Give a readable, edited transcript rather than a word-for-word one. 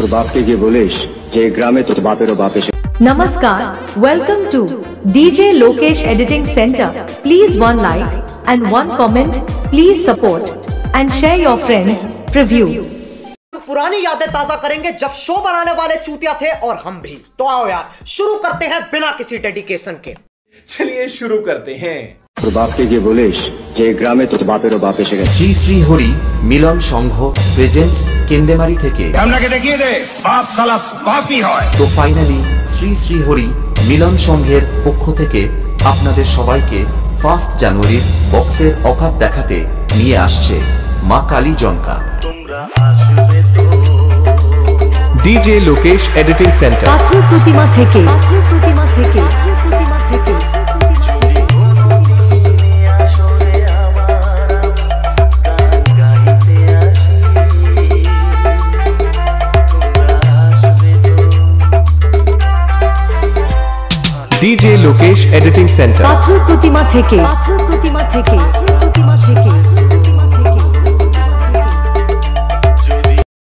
তোর বাপকে গিয়ে বলিস যে গ্রামে তোর বাপেরও বাপ এসে। Namaskar, welcome to DJ Lokesh Editing Center. Please one like and one comment. Please support and share your friends. Preview. पुरानी यादें ताजा करेंगे जब शो बनाने वाले चूतिया थे और हम भी। तो आओ यार शुरू करते हैं बिना किसी डेडिकेशन के। चलिए शुरू करते हैं। তোর বাপকে গিয়ে বলিস যে গ্রামে তোর বাপেরও বাপ এসে গেছে। শ্রী শ্রী হরি মিলন সংঘ প্রেজেন্ট কেন্দেমারি থেকে। আপনাকে দেখিয়ে দে বাপ সালা বাপই হয়। তো ফাইনালি শ্রী শ্রী হরি মিলন সংঘের পক্ষ থেকে আপনাদের সবাইকে 1 জানুয়ারির বক্সের অফার দেখাতে নিয়ে আসছে মা কালী জনকা। ডিজে লোকেশ এডিটিং সেন্টার পাথর প্রতিমা থেকে। ডিজে লোকেশ এডিটিং সেন্টার পাথর প্রতিমা থেকে।